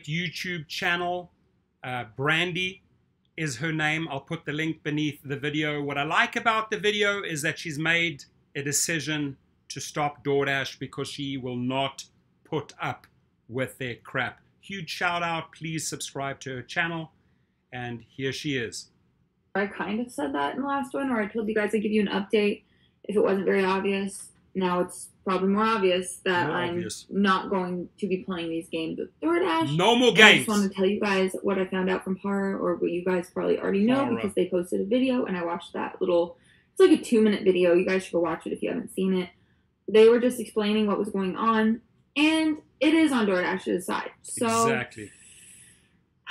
YouTube channel. Brandi is her name. I'll put the link beneath the video. What I like about the video is that she's made a decision to stop Doordash because she will not put up with their crap. Huge shout out. Please subscribe to her channel. And here she is. I kind of said that in the last one, or I told you guys I'd give you an update if it wasn't very obvious. Now it's probably more obvious that I'm not going to be playing these games with Doordash. No more games. I just wanted to tell you guys what I found out from Para, or what you guys probably already know because they posted a video and I watched that little, it's like a 2-minute video. You guys should go watch it if you haven't seen it. They were just explaining what was going on, and it is on Doordash's side. So, exactly.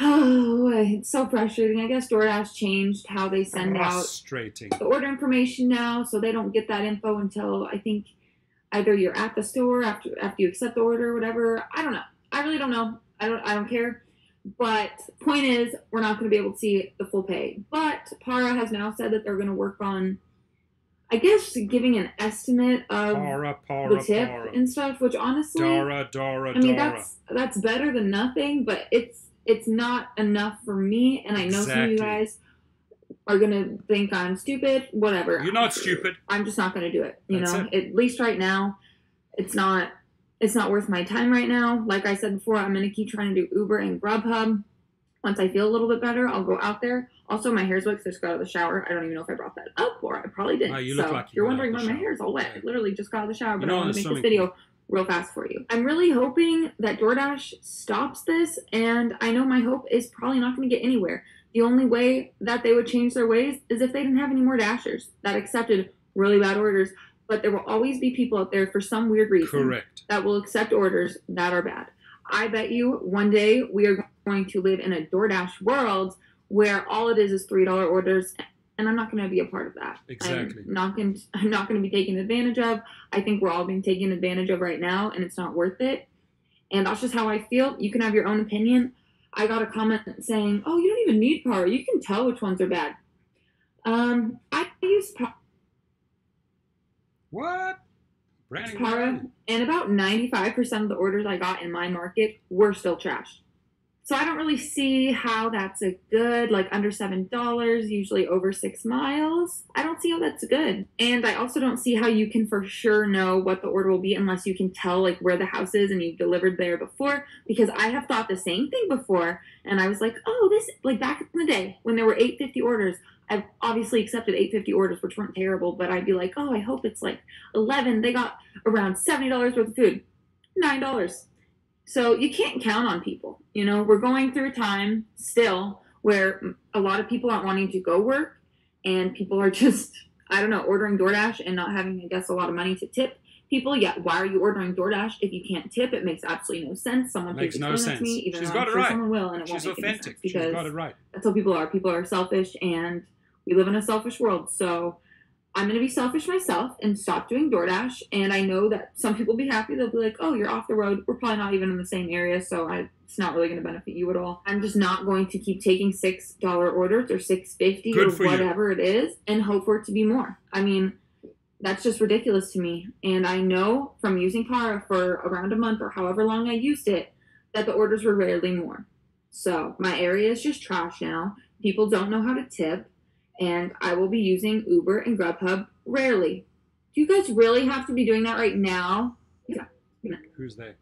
Oh, it's so frustrating. I guess Doordash changed how they send out the order information now, so they don't get that info until I think either you're at the store after you accept the order or whatever. I don't know. I really don't know. I don't care. But point is, we're not going to be able to see the full pay. But Para has now said that they're going to work on, I guess, giving an estimate of the tip and stuff. Which honestly, I mean, that's better than nothing. But it's not enough for me, and I know some of you guys are going to think I'm stupid, whatever. You're not stupid. I'm just not going to do it. You know, at least right now, it's not worth my time right now. Like I said before, I'm going to keep trying to do Uber and Grubhub. Once I feel a little bit better, I'll go out there. Also, my hair's wet because I just got out of the shower. I don't even know if I brought that up, or I probably didn't. No, you look like you're wondering why my hair's all wet. I literally just got out of the shower, but I want to make this video real fast for you. I'm really hoping that Doordash stops this, and I know my hope is probably not going to get anywhere. The only way that they would change their ways is if they didn't have any more Dashers that accepted really bad orders. But there will always be people out there for some weird reason that will accept orders that are bad. I bet you one day we are going to live in a Doordash world where all it is $3 orders, and I'm not going to be a part of that. Exactly. I'm not going to be taken advantage of. I think we're all being taken advantage of right now, and it's not worth it. And that's just how I feel. You can have your own opinion. I got a comment saying, "Oh, you don't even need Para. You can tell which ones are bad." I use Para, and about 95% of the orders I got in my market were still trash. So I don't really see how that's a good, like under $7, usually over 6 miles. I don't see how that's good. And I also don't see how you can for sure know what the order will be unless you can tell like where the house is and you've delivered there before. Because I have thought the same thing before. And I was like, oh, this, like back in the day when there were 850 orders, I've obviously accepted 850 orders, which weren't terrible. But I'd be like, oh, I hope it's like 11. They got around $70 worth of food. $9. So you can't count on people. You know, we're going through a time still where a lot of people aren't wanting to go work, and people are just, I don't know, ordering Doordash and not having, I guess, a lot of money to tip people. Yeah, why are you ordering Doordash if you can't tip? It makes absolutely no sense. Someone makes no sense. Me, even She's though got I'm it right. Someone will, and it She's won't make authentic. She's got it right. That's how people are. People are selfish, and we live in a selfish world. So I'm going to be selfish myself and stop doing Doordash. And I know that some people will be happy. They'll be like, oh, you're off the road. We're probably not even in the same area, so it's not really going to benefit you at all. I'm just not going to keep taking $6 orders or $6.50 or whatever it is and hope for it to be more. I mean, that's just ridiculous to me. And I know from using Para for around a month or however long I used it that the orders were rarely more. So my area is just trash now. People don't know how to tip. And I will be using Uber and Grubhub rarely. Do you guys really have to be doing that right now? Yeah. Who's they?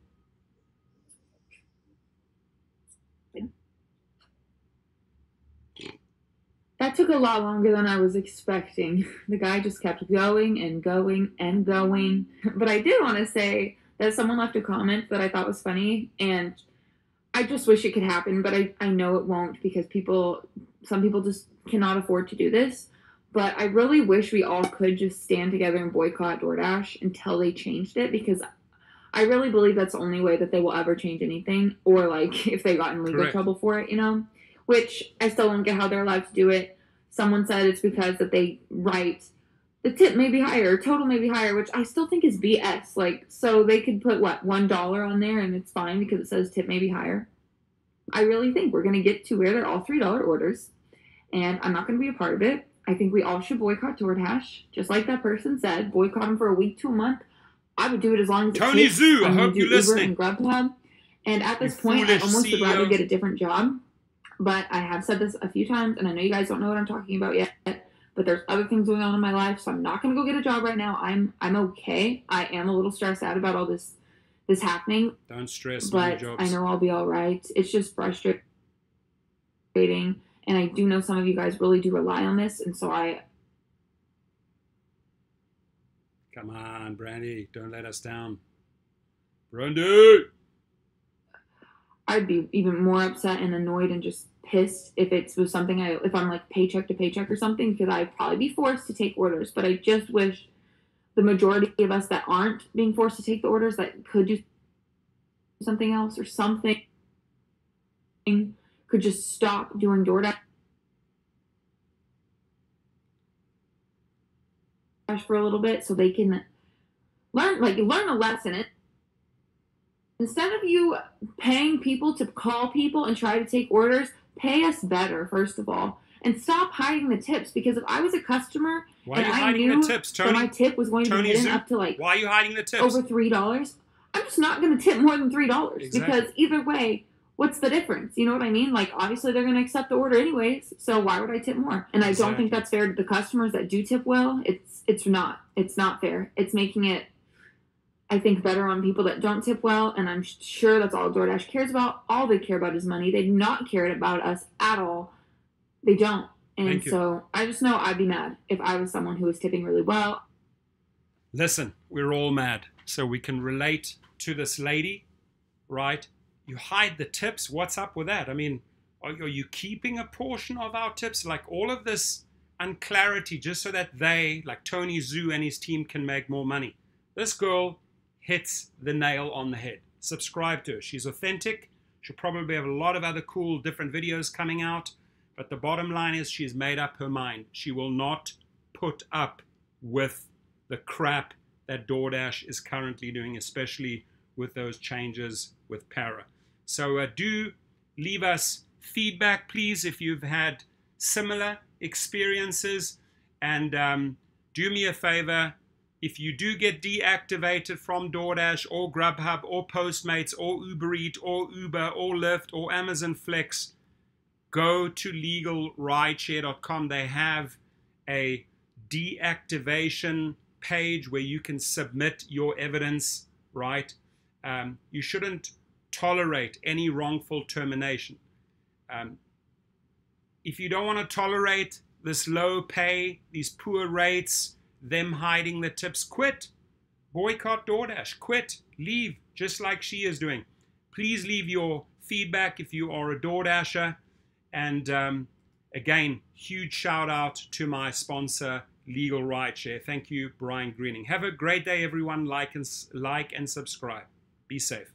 That took a lot longer than I was expecting. The guy just kept going and going and going. But I did want to say that someone left a comment that I thought was funny, and I just wish it could happen, but I know it won't because some people just cannot afford to do this. But I really wish we all could just stand together and boycott Doordash until they changed it, because I really believe that's the only way that they will ever change anything, or like if they got in legal trouble for it, you know, which I still don't get how they're allowed to do it. Someone said it's because that they write the tip may be higher, total may be higher, which I still think is BS. Like, so they could put what, $1 on there and it's fine because it says tip may be higher. I really think we're going to get to where they're all $3 orders, and I'm not going to be a part of it. I think we all should boycott Doordash, just like that person said, boycott them for a week to a month. I would do it as long as it Tony takes. Zoo, I hope you're listening. Uber and Grubhub, And at You this point, I foolish almost would rather CEO. get a different job. But I have said this a few times, and I know you guys don't know what I'm talking about yet. But there's other things going on in my life, so I'm not going to go get a job right now. I'm okay. I am a little stressed out about all this happening. Don't stress, but jobs. I know I'll be all right. It's just frustrating, and I do know some of you guys really do rely on this, and so Come on, Brandi, don't let us down. Brandi! I'd be even more upset and annoyed and just pissed if it was something if I'm like paycheck to paycheck or something, because I'd probably be forced to take orders. But I just wish the majority of us that aren't being forced to take the orders, that could do something else or something, could just stop doing DoorDash for a little bit, so they can learn a lesson. Instead of you paying people to call people and try to take orders, pay us better, first of all, and stop hiding the tips. Because if I was a customer and I knew that my tip was going to be hidden up to like, why are you hiding the tips? Over $3, I'm just not going to tip more than $3. Exactly. Because either way, what's the difference? You know what I mean? Like, obviously they're going to accept the order anyways, so why would I tip more? And I don't think that's fair to the customers that do tip well. It's not fair. It's making it, I think, better on people that don't tip well, and I'm sure that's all DoorDash cares about. All they care about is money. They do not care about us at all. They don't. And so I just know I'd be mad if I was someone who was tipping really well. Listen, we're all mad, so we can relate to this lady, right? You hide the tips. What's up with that? I mean, are you keeping a portion of our tips? Like, all of this unclarity just so that they, like Tony Zhu and his team, can make more money. This girl hits the nail on the head. Subscribe to her. She's authentic. She'll probably have a lot of other cool different videos coming out. But the bottom line is she's made up her mind. She will not put up with the crap that DoorDash is currently doing, especially with those changes with Para. So do leave us feedback, please, if you've had similar experiences. And do me a favor. If you do get deactivated from DoorDash or Grubhub or Postmates or Uber Eats or Uber or Lyft or Amazon Flex, go to legalrideshare.com. They have a deactivation page where you can submit your evidence, right? You shouldn't tolerate any wrongful termination. If you don't want to tolerate this low pay, these poor rates, them hiding the tips, quit. Boycott DoorDash. Quit. Leave, just like she is doing. Please leave your feedback if you are a DoorDasher. And again, huge shout out to my sponsor, Legal Rideshare. Thank you, Brian Greening. Have a great day, everyone. Like and subscribe. Be safe.